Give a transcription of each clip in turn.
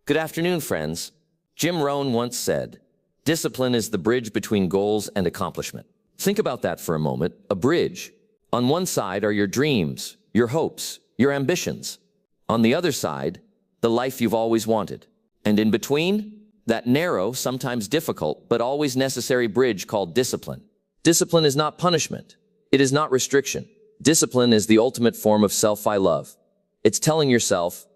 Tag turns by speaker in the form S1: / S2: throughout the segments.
S1: Good afternoon, friends. Jim Rohn once said, "Discipline is the bridge between goals and accomplishment." Think about that for a moment, a bridge. On one side are your dreams, your hopes, your ambitions. On the other side, the life you've always wanted. And in between, that narrow, sometimes difficult, but always necessary bridge called discipline. Discipline is not punishment. It is not restriction. Discipline is the ultimate form of self-love. It's telling yourself,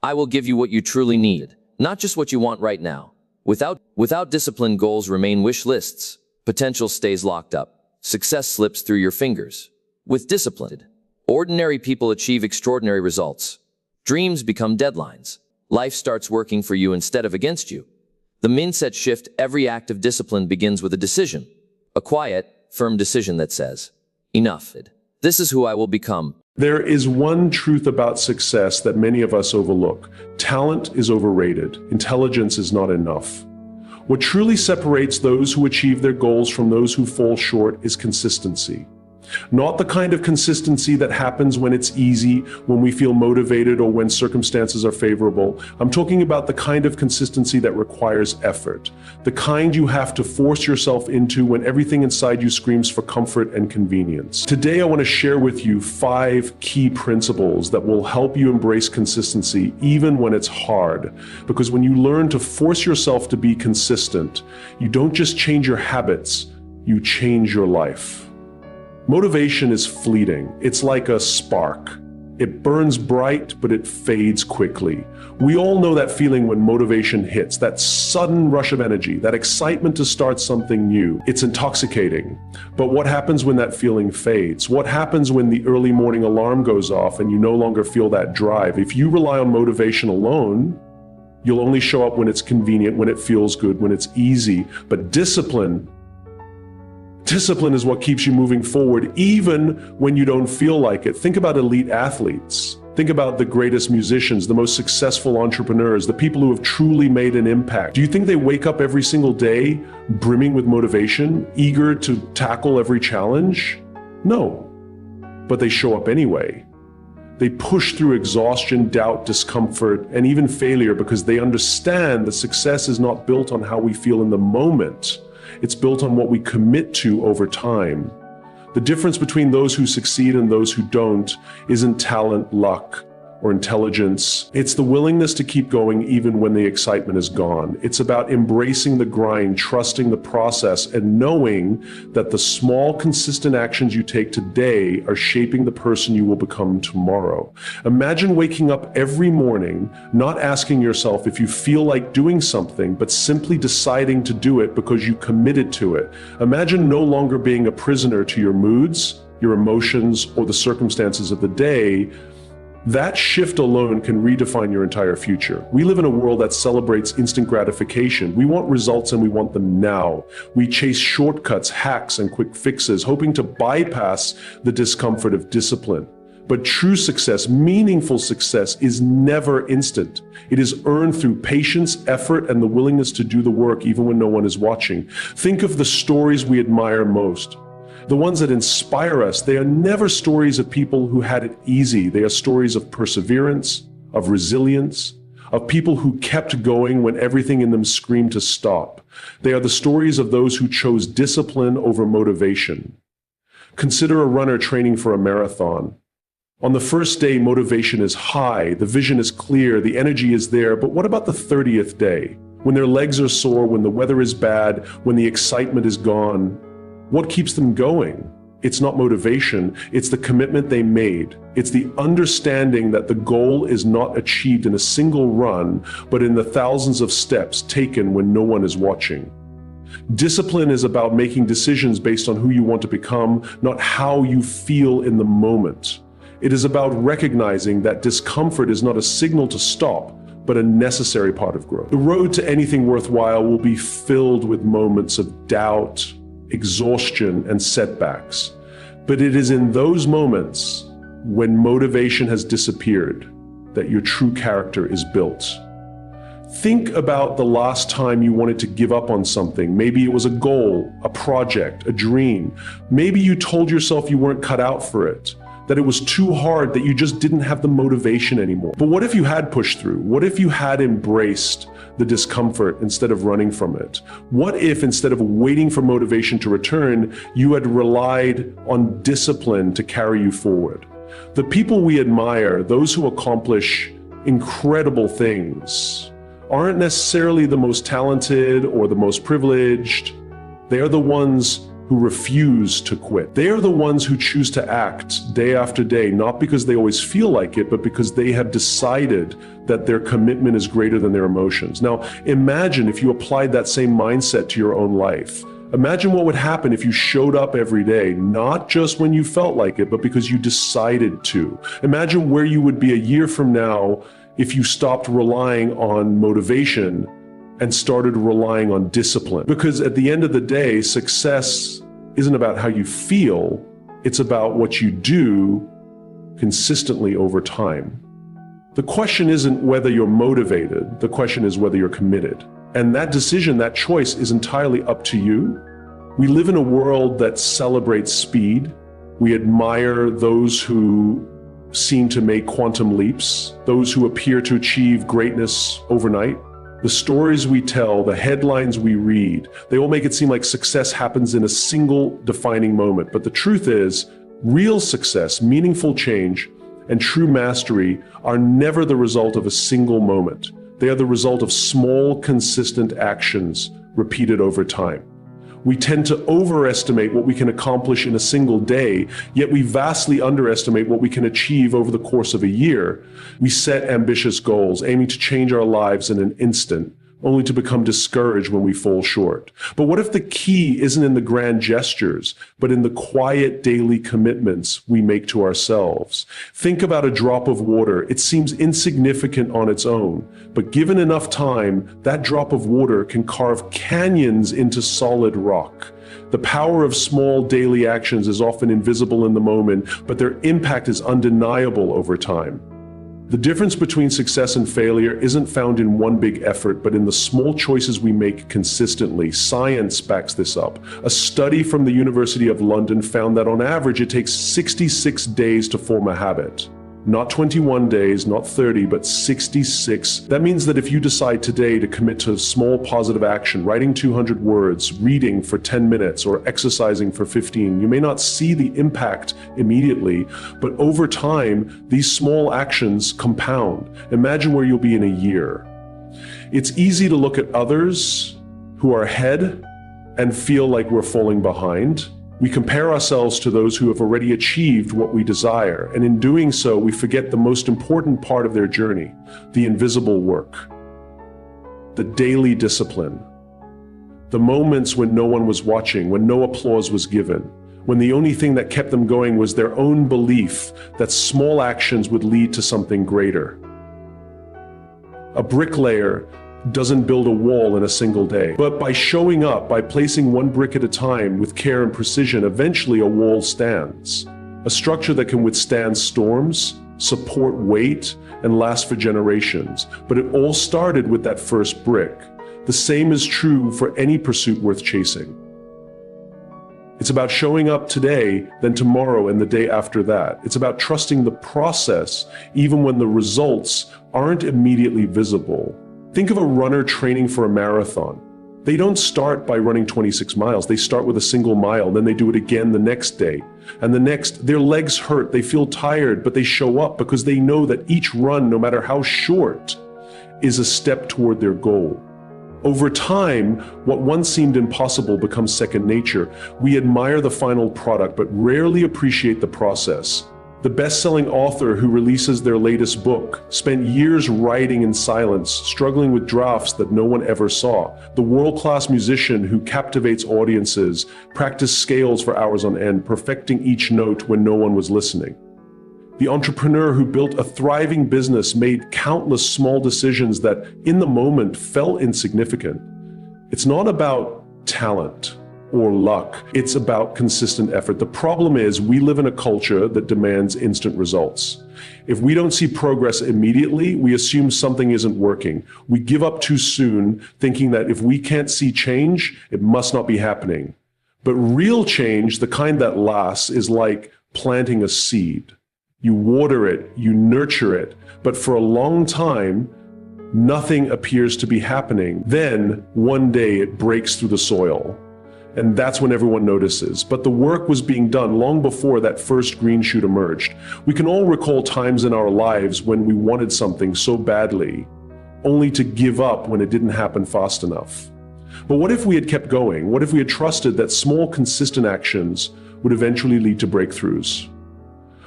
S1: I will give you what you truly need, not just what you want right now. Without discipline, goals remain wish lists. Potential stays locked up. Success slips through your fingers. With discipline, ordinary people achieve extraordinary results. Dreams become deadlines. Life starts working for you instead of against you. The mindset shift: every act of discipline begins with a decision. A quiet, firm decision that says, enough. This is who I will become.
S2: There is one truth about success that many of us overlook. Talent is overrated. Intelligence is not enough. What truly separates those who achieve their goals from those who fall short is consistency. Not the kind of consistency that happens when it's easy, when we feel motivated, or when circumstances are favorable. I'm talking about the kind of consistency that requires effort. The kind you have to force yourself into when everything inside you screams for comfort and convenience. Today, I want to share with you 5 key principles that will help you embrace consistency even when it's hard. Because when you learn to force yourself to be consistent, you don't just change your habits, you change your life. Motivation is fleeting. It's like a spark. It burns bright, but it fades quickly. We all know that feeling when motivation hits, that sudden rush of energy, that excitement to start something new. It's intoxicating. But what happens when that feeling fades? What happens when the early morning alarm goes off and you no longer feel that drive? If you rely on motivation alone, you'll only show up when it's convenient, when it feels good, when it's easy. But discipline is what keeps you moving forward, even when you don't feel like it. Think about elite athletes. Think about the greatest musicians, the most successful entrepreneurs, the people who have truly made an impact. Do you think they wake up every single day brimming with motivation, eager to tackle every challenge? No, but they show up anyway. They push through exhaustion, doubt, discomfort, and even failure because they understand that success is not built on how we feel in the moment. It's built on what we commit to over time. The difference between those who succeed and those who don't isn't talent, luck, or intelligence. It's the willingness to keep going even when the excitement is gone. It's about embracing the grind, trusting the process, and knowing that the small, consistent actions you take today are shaping the person you will become tomorrow. Imagine waking up every morning, not asking yourself if you feel like doing something, but simply deciding to do it because you committed to it. Imagine no longer being a prisoner to your moods, your emotions, or the circumstances of the day. That shift alone can redefine your entire future. We live in a world that celebrates instant gratification. We want results and we want them now. We chase shortcuts, hacks, and quick fixes, hoping to bypass the discomfort of discipline. But true success, meaningful success, is never instant. It is earned through patience, effort, and the willingness to do the work even when no one is watching. Think of the stories we admire most. The ones that inspire us, they are never stories of people who had it easy. They are stories of perseverance, of resilience, of people who kept going when everything in them screamed to stop. They are the stories of those who chose discipline over motivation. Consider a runner training for a marathon. On the first day, motivation is high, the vision is clear, the energy is there, but what about the 30th day? When their legs are sore, when the weather is bad, when the excitement is gone? What keeps them going? It's not motivation, it's the commitment they made. It's the understanding that the goal is not achieved in a single run, but in the thousands of steps taken when no one is watching. Discipline is about making decisions based on who you want to become, not how you feel in the moment. It is about recognizing that discomfort is not a signal to stop, but a necessary part of growth. The road to anything worthwhile will be filled with moments of doubt, exhaustion, and setbacks. But it is in those moments when motivation has disappeared that your true character is built. Think about the last time you wanted to give up on something. Maybe it was a goal, a project, a dream. Maybe you told yourself you weren't cut out for it. that it was too hard, that you just didn't have the motivation anymore. But what if you had pushed through? What if you had embraced the discomfort instead of running from it? What if instead of waiting for motivation to return, you had relied on discipline to carry you forward? The people we admire, those who accomplish incredible things, aren't necessarily the most talented or the most privileged. They are the ones who refuse to quit. They are the ones who choose to act day after day, not because they always feel like it, but because they have decided that their commitment is greater than their emotions. Now, imagine if you applied that same mindset to your own life. Imagine what would happen if you showed up every day, not just when you felt like it, but because you decided to. Imagine where you would be a year from now if you stopped relying on motivation and started relying on discipline. Because at the end of the day, success isn't about how you feel, it's about what you do consistently over time. The question isn't whether you're motivated, the question is whether you're committed. And that decision, that choice is entirely up to you. We live in a world that celebrates speed. We admire those who seem to make quantum leaps, those who appear to achieve greatness overnight. The stories we tell, the headlines we read, they all make it seem like success happens in a single defining moment. But the truth is, real success, meaningful change, and true mastery are never the result of a single moment. They are the result of small, consistent actions repeated over time. We tend to overestimate what we can accomplish in a single day, yet we vastly underestimate what we can achieve over the course of a year. We set ambitious goals, aiming to change our lives in an instant, only to become discouraged when we fall short. But what if the key isn't in the grand gestures, but in the quiet daily commitments we make to ourselves? Think about a drop of water. It seems insignificant on its own, but given enough time, that drop of water can carve canyons into solid rock. The power of small daily actions is often invisible in the moment, but their impact is undeniable over time. The difference between success and failure isn't found in one big effort, but in the small choices we make consistently. Science backs this up. A study from the University of London found that on average it takes 66 days to form a habit. Not 21 days, not 30, but 66. That means that if you decide today to commit to small positive action, writing 200 words, reading for 10 minutes, or exercising for 15, you may not see the impact immediately, but over time, these small actions compound. Imagine where you'll be in a year. It's easy to look at others who are ahead and feel like we're falling behind. We compare ourselves to those who have already achieved what we desire, and in doing so, we forget the most important part of their journey, the invisible work, the daily discipline, the moments when no one was watching, when no applause was given, when the only thing that kept them going was their own belief that small actions would lead to something greater. A bricklayer doesn't build a wall in a single day. But by showing up, by placing one brick at a time with care and precision, eventually a wall stands. A structure that can withstand storms, support weight, and last for generations. But it all started with that first brick. The same is true for any pursuit worth chasing. It's about showing up today, then tomorrow, and the day after that. It's about trusting the process, even when the results aren't immediately visible. Think of a runner training for a marathon. They don't start by running 26 miles. They start with a single mile, then they do it again the next day. And the next, their legs hurt, they feel tired, but they show up because they know that each run, no matter how short, is a step toward their goal. Over time, what once seemed impossible becomes second nature. We admire the final product, but rarely appreciate the process. The best-selling author who releases their latest book spent years writing in silence, struggling with drafts that no one ever saw. The world-class musician who captivates audiences practiced scales for hours on end, perfecting each note when no one was listening. The entrepreneur who built a thriving business made countless small decisions that, in the moment, felt insignificant. It's not about talent or luck. It's about consistent effort. The problem is we live in a culture that demands instant results. If we don't see progress immediately, we assume something isn't working. We give up too soon, thinking that if we can't see change, it must not be happening. But real change, the kind that lasts, is like planting a seed. you water it, you nurture it, but for a long time, nothing appears to be happening. Then, one day, it breaks through the soil. And that's when everyone notices. But the work was being done long before that first green shoot emerged. We can all recall times in our lives when we wanted something so badly, only to give up when it didn't happen fast enough. But what if we had kept going? What if we had trusted that small, consistent actions would eventually lead to breakthroughs?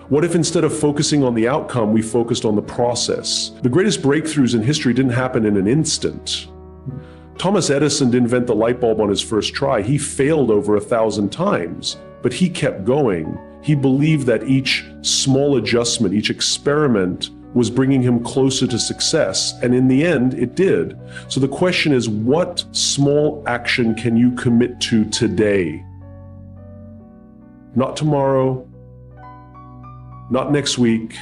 S2: What if instead of focusing on the outcome, we focused on the process? The greatest breakthroughs in history didn't happen in an instant. Thomas Edison didn't invent the light bulb on his first try. He failed over 1,000 times, but he kept going. He believed that each small adjustment, each experiment was bringing him closer to success, and in the end, it did. So the question is, what small action can you commit to today? Not tomorrow, not next week,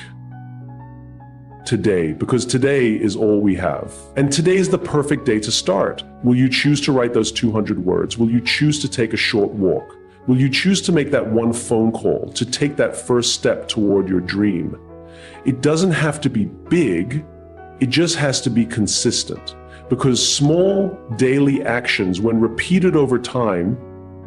S2: today, because today is all we have. And today is the perfect day to start. Will you choose to write those 200 words? Will you choose to take a short walk? Will you choose to make that one phone call, to take that first step toward your dream? It doesn't have to be big, it just has to be consistent. Because small daily actions, when repeated over time,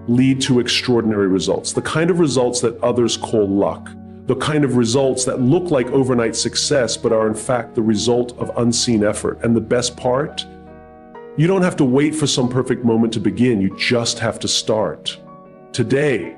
S2: lead to extraordinary results. The kind of results that others call luck. The kind of results that look like overnight success, but are in fact the result of unseen effort. And the best part, you don't have to wait for some perfect moment to begin. You just have to start today.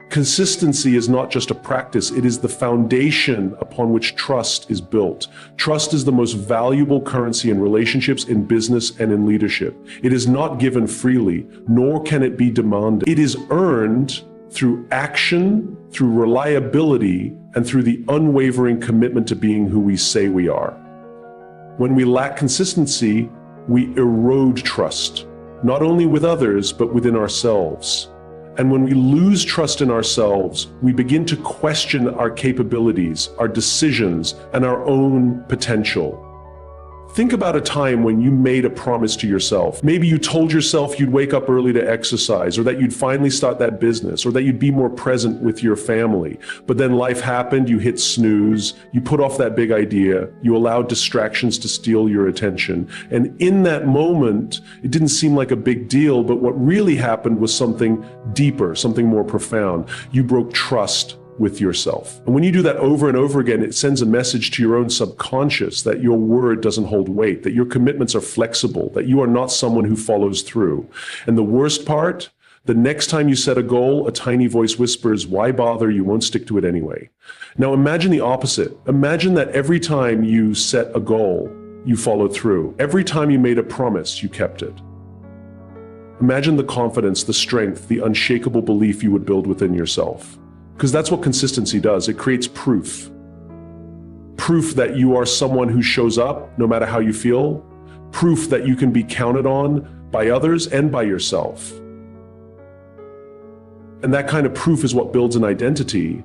S2: Consistency is not just a practice, it is the foundation upon which trust is built. Trust is the most valuable currency in relationships, in business, and in leadership. It is not given freely, nor can it be demanded. It is earned through action, through reliability, and through the unwavering commitment to being who we say we are. When we lack consistency, we erode trust, not only with others, but within ourselves. And when we lose trust in ourselves, we begin to question our capabilities, our decisions, and our own potential. Think about a time when you made a promise to yourself. Maybe you told yourself you'd wake up early to exercise, or that you'd finally start that business, or that you'd be more present with your family. But then life happened, you hit snooze, you put off that big idea, you allowed distractions to steal your attention. And in that moment, it didn't seem like a big deal, but what really happened was something deeper, something more profound. You broke trust with yourself. And when you do that over and over again, it sends a message to your own subconscious that your word doesn't hold weight, that your commitments are flexible, that you are not someone who follows through. And the worst part, the next time you set a goal, a tiny voice whispers, "Why bother? You won't stick to it anyway." Now imagine the opposite. Imagine that every time you set a goal, you followed through. Every time you made a promise, you kept it. Imagine the confidence, the strength, the unshakable belief you would build within yourself. Because that's what consistency does. It creates proof. Proof that you are someone who shows up no matter how you feel. Proof that you can be counted on by others and by yourself. And that kind of proof is what builds an identity.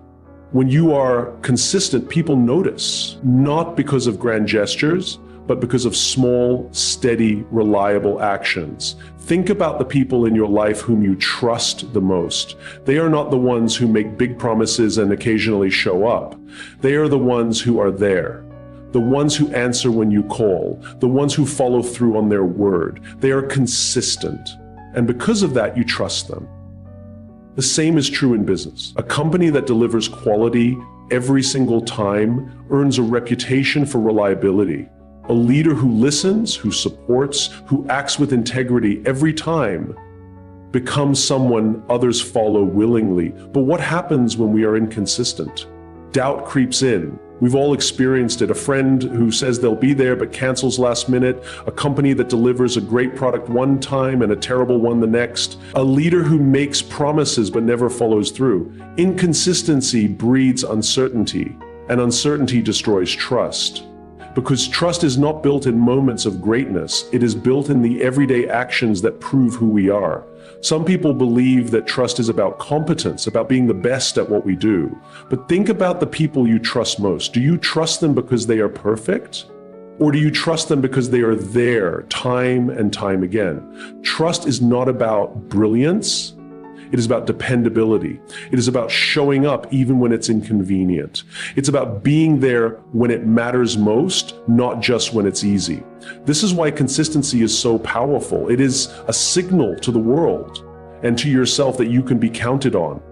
S2: When you are consistent, people notice, not because of grand gestures, but because of small, steady, reliable actions. Think about the people in your life whom you trust the most. They are not the ones who make big promises and occasionally show up. They are the ones who are there, the ones who answer when you call, the ones who follow through on their word. They are consistent, and because of that, you trust them. The same is true in business. A company that delivers quality every single time earns a reputation for reliability. A leader who listens, who supports, who acts with integrity every time becomes someone others follow willingly. But what happens when we are inconsistent? Doubt creeps in. We've all experienced it. A friend who says they'll be there but cancels last minute. A company that delivers a great product one time and a terrible one the next. A leader who makes promises but never follows through. Inconsistency breeds uncertainty, and uncertainty destroys trust. Because trust is not built in moments of greatness, it is built in the everyday actions that prove who we are. Some people believe that trust is about competence, about being the best at what we do. But think about the people you trust most. Do you trust them because they are perfect? Or do you trust them because they are there time and time again? Trust is not about brilliance. It is about dependability. It is about showing up even when it's inconvenient. It's about being there when it matters most, not just when it's easy. This is why consistency is so powerful. It is a signal to the world and to yourself that you can be counted on.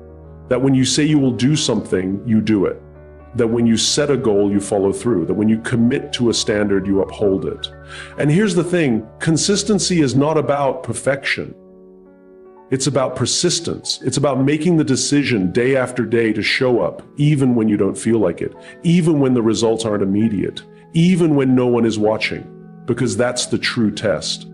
S2: That when you say you will do something, you do it. That when you set a goal, you follow through. That when you commit to a standard, you uphold it. And here's the thing, consistency is not about perfection. It's about persistence. It's about making the decision day after day to show up, even when you don't feel like it, even when the results aren't immediate, even when no one is watching, because that's the true test.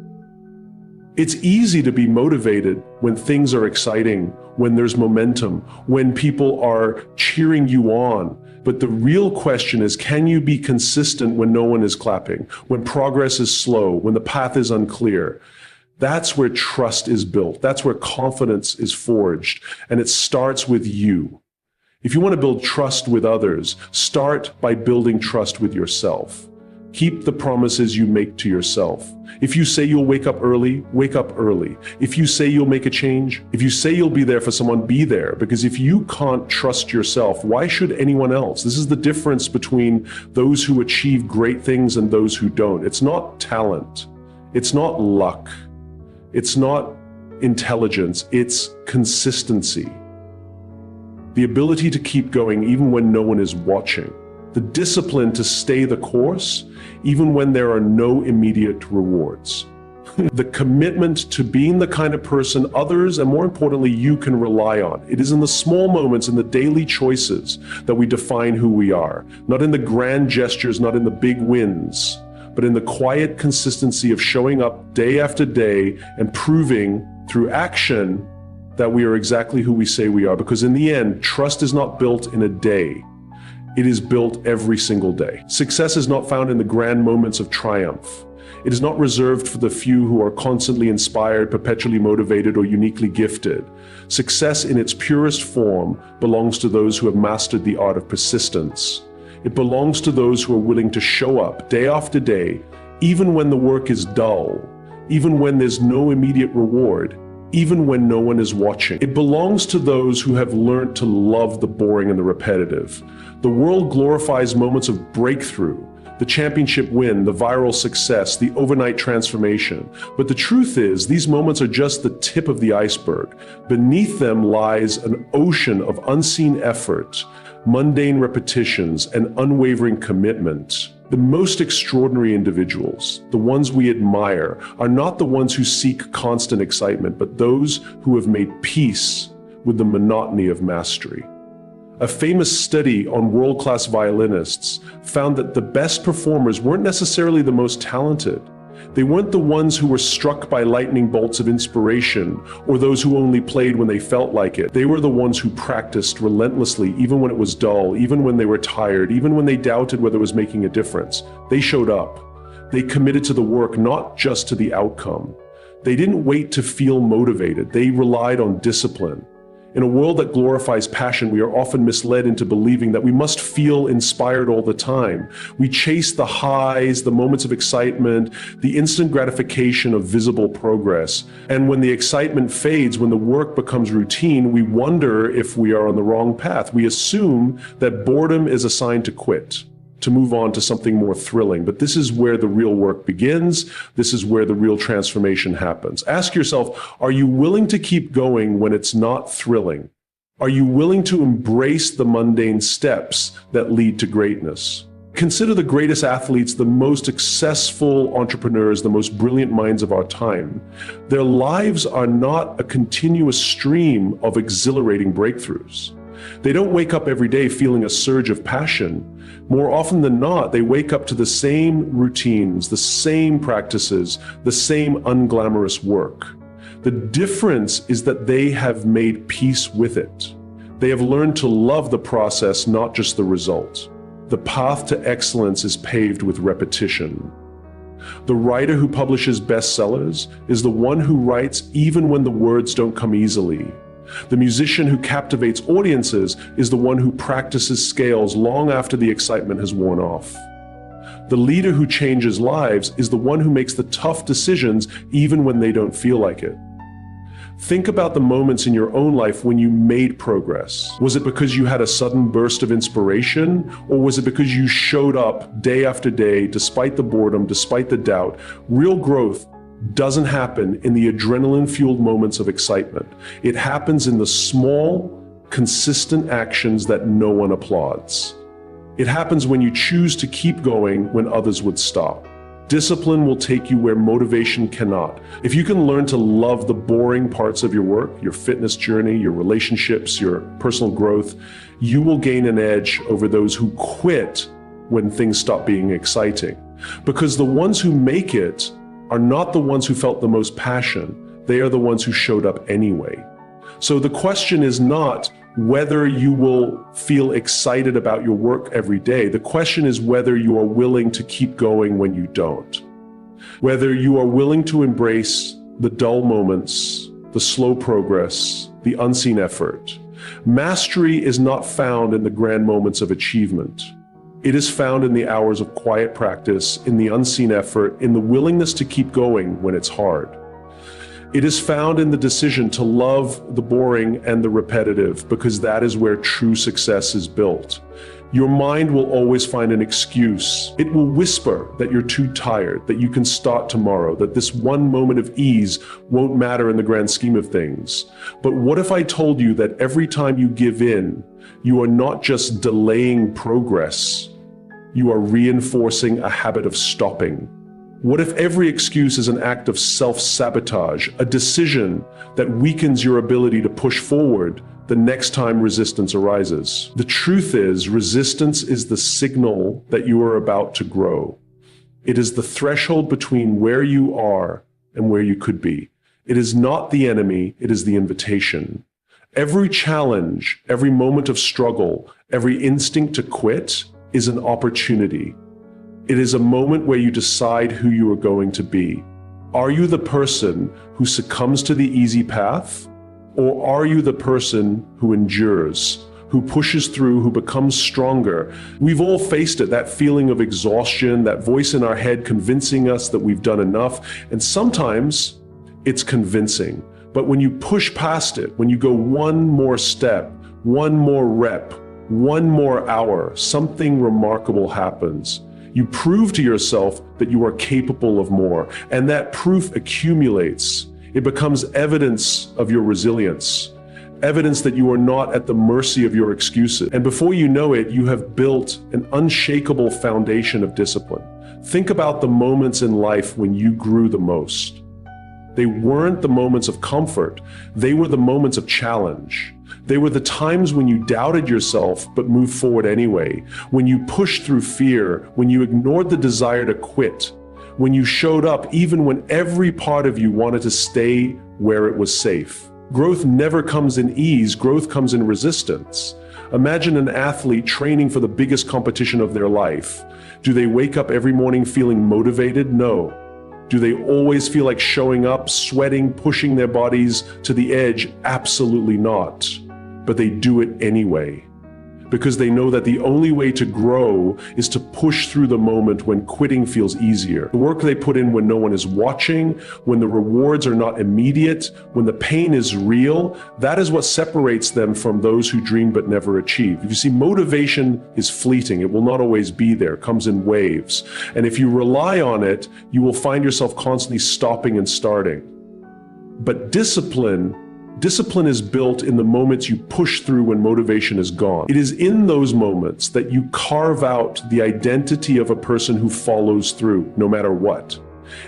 S2: It's easy to be motivated when things are exciting, when there's momentum, when people are cheering you on. But the real question is, can you be consistent when no one is clapping, when progress is slow, when the path is unclear? That's where trust is built. That's where confidence is forged. And it starts with you. If you want to build trust with others, start by building trust with yourself. Keep the promises you make to yourself. If you say you'll wake up early, wake up early. If you say you'll make a change, if you say you'll be there for someone, be there. Because if you can't trust yourself, why should anyone else? This is the difference between those who achieve great things and those who don't. It's not talent. It's not luck. It's not intelligence. It's consistency. The ability to keep going even when no one is watching. The discipline to stay the course, even when there are no immediate rewards. The commitment to being the kind of person others, and more importantly, you can rely on. It is in the small moments, in the daily choices, that we define who we are. Not in the grand gestures, not in the big wins, but in the quiet consistency of showing up day after day and proving through action that we are exactly who we say we are. Because in the end, trust is not built in a day. It is built every single day. Success is not found in the grand moments of triumph. It is not reserved for the few who are constantly inspired, perpetually motivated, or uniquely gifted. Success in its purest form belongs to those who have mastered the art of persistence. It belongs to those who are willing to show up day after day, even when the work is dull, even when there's no immediate reward, even when no one is watching. It belongs to those who have learned to love the boring and the repetitive. The world glorifies moments of breakthrough, the championship win, the viral success, the overnight transformation. But the truth is, these moments are just the tip of the iceberg. Beneath them lies an ocean of unseen effort, mundane repetitions, and unwavering commitment. The most extraordinary individuals, the ones we admire, are not the ones who seek constant excitement, but those who have made peace with the monotony of mastery. A famous study on world-class violinists found that the best performers weren't necessarily the most talented. They weren't the ones who were struck by lightning bolts of inspiration or those who only played when they felt like it. They were the ones who practiced relentlessly, even when it was dull, even when they were tired, even when they doubted whether it was making a difference. They showed up. They committed to the work, not just to the outcome. They didn't wait to feel motivated. They relied on discipline. In a world that glorifies passion, we are often misled into believing that we must feel inspired all the time. We chase the highs, the moments of excitement, the instant gratification of visible progress. And when the excitement fades, when the work becomes routine, we wonder if we are on the wrong path. We assume that boredom is a sign to quit, to move on to something more thrilling. But this is where the real work begins. This is where the real transformation happens. Ask yourself, are you willing to keep going when it's not thrilling? Are you willing to embrace the mundane steps that lead to greatness? Consider the greatest athletes, the most successful entrepreneurs, the most brilliant minds of our time. Their lives are not a continuous stream of exhilarating breakthroughs. They don't wake up every day feeling a surge of passion. More often than not, they wake up to the same routines, the same practices, the same unglamorous work. The difference is that they have made peace with it. They have learned to love the process, not just the result. The path to excellence is paved with repetition. The writer who publishes bestsellers is the one who writes even when the words don't come easily. The musician who captivates audiences is the one who practices scales long after the excitement has worn off. The leader who changes lives is the one who makes the tough decisions even when they don't feel like it. Think about the moments in your own life when you made progress. Was it because you had a sudden burst of inspiration, or was it because you showed up day after day, despite the boredom, despite the doubt? Real growth doesn't happen in the adrenaline-fueled moments of excitement. It happens in the small, consistent actions that no one applauds. It happens when you choose to keep going when others would stop. Discipline will take you where motivation cannot. If you can learn to love the boring parts of your work, your fitness journey, your relationships, your personal growth, you will gain an edge over those who quit when things stop being exciting. Because the ones who make it are not the ones who felt the most passion. They are the ones who showed up anyway. So the question is not whether you will feel excited about your work every day. The question is whether you are willing to keep going when you don't. Whether you are willing to embrace the dull moments, the slow progress, the unseen effort. Mastery is not found in the grand moments of achievement. It is found in the hours of quiet practice, in the unseen effort, in the willingness to keep going when it's hard. It is found in the decision to love the boring and the repetitive, because that is where true success is built. Your mind will always find an excuse. It will whisper that you're too tired, that you can start tomorrow, that this one moment of ease won't matter in the grand scheme of things. But what if I told you that every time you give in, you are not just delaying progress, you are reinforcing a habit of stopping? What if every excuse is an act of self-sabotage, a decision that weakens your ability to push forward the next time resistance arises? The truth is, resistance is the signal that you are about to grow. It is the threshold between where you are and where you could be. It is not the enemy, it is the invitation. Every challenge, every moment of struggle, every instinct to quit is an opportunity. It is a moment where you decide who you are going to be. Are you the person who succumbs to the easy path? Or are you the person who endures, who pushes through, who becomes stronger? We've all faced it, that feeling of exhaustion, that voice in our head convincing us that we've done enough. And sometimes it's convincing. But when you push past it, when you go one more step, one more rep, one more hour, something remarkable happens. You prove to yourself that you are capable of more, and that proof accumulates. It becomes evidence of your resilience, evidence that you are not at the mercy of your excuses. And before you know it, you have built an unshakable foundation of discipline. Think about the moments in life when you grew the most. They weren't the moments of comfort, they were the moments of challenge. They were the times when you doubted yourself but moved forward anyway, when you pushed through fear, when you ignored the desire to quit, when you showed up even when every part of you wanted to stay where it was safe. Growth never comes in ease, growth comes in resistance. Imagine an athlete training for the biggest competition of their life. Do they wake up every morning feeling motivated? No. Do they always feel like showing up, sweating, pushing their bodies to the edge? Absolutely not. But they do it anyway, because they know that the only way to grow is to push through the moment when quitting feels easier. The work they put in when no one is watching, when the rewards are not immediate, when the pain is real, that is what separates them from those who dream but never achieve. You see, motivation is fleeting. It will not always be there. It comes in waves. And if you rely on it, you will find yourself constantly stopping and starting. But discipline is built in the moments you push through when motivation is gone. It is in those moments that you carve out the identity of a person who follows through, no matter what.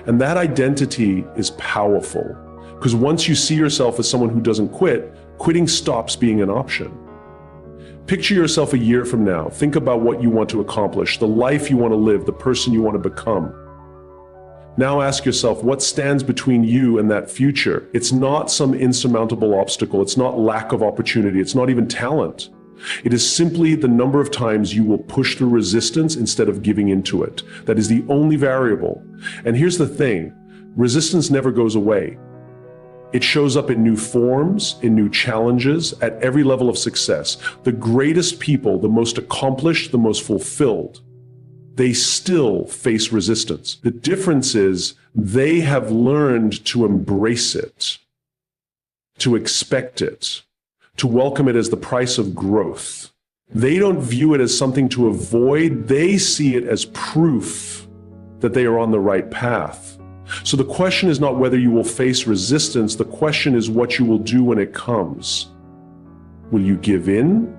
S2: And that identity is powerful, because once you see yourself as someone who doesn't quit, quitting stops being an option. Picture yourself a year from now. Think about what you want to accomplish, the life you want to live, the person you want to become. Now ask yourself, what stands between you and that future? It's not some insurmountable obstacle. It's not lack of opportunity. It's not even talent. It is simply the number of times you will push through resistance instead of giving into it. That is the only variable. And here's the thing, resistance never goes away. It shows up in new forms, in new challenges, at every level of success. The greatest people, the most accomplished, the most fulfilled, they still face resistance. The difference is they have learned to embrace it. to expect it, to welcome it as the price of growth. They don't view it as something to avoid. They see it as proof that they are on the right path. So the question is not whether you will face resistance. The question is what you will do when it comes. Will you give in?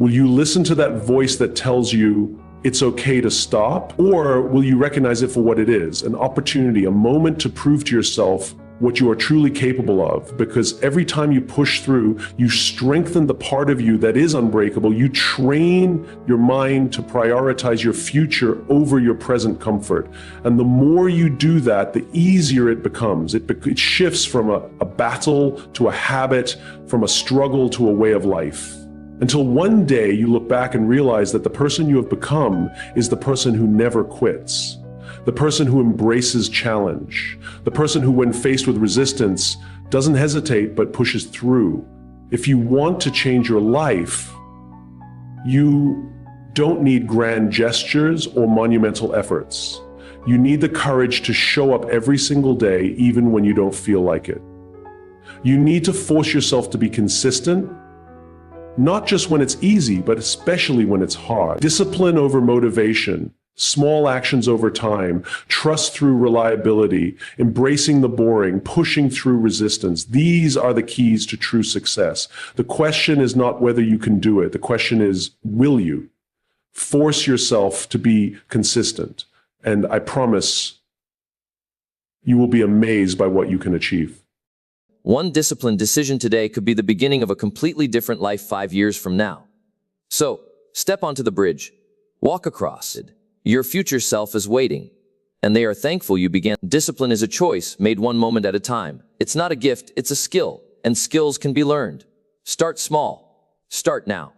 S2: Will you listen to that voice that tells you it's okay to stop? Or will you recognize it for what it is, an opportunity, a moment to prove to yourself what you are truly capable of? Because every time you push through, you strengthen the part of you that is unbreakable. You train your mind to prioritize your future over your present comfort. And the more you do that, the easier it becomes. It shifts from a battle to a habit, from a struggle to a way of life. Until one day you look back and realize that the person you have become is the person who never quits. The person who embraces challenge, the person who, when faced with resistance, doesn't hesitate but pushes through. If you want to change your life, you don't need grand gestures or monumental efforts. You need the courage to show up every single day, even when you don't feel like it. You need to force yourself to be consistent, not just when it's easy, but especially when it's hard. Discipline over motivation. Small actions over time, trust through reliability, embracing the boring, pushing through resistance. These are the keys to true success. The question is not whether you can do it. The question is, will you? Force yourself to be consistent. And I promise you will be amazed by what you can achieve.
S1: One disciplined decision today could be the beginning of a completely different life 5 years from now. So, step onto the bridge. Walk across it. Your future self is waiting, and they are thankful you began. Discipline is a choice made one moment at a time. It's not a gift, it's a skill, and skills can be learned. Start small. Start now.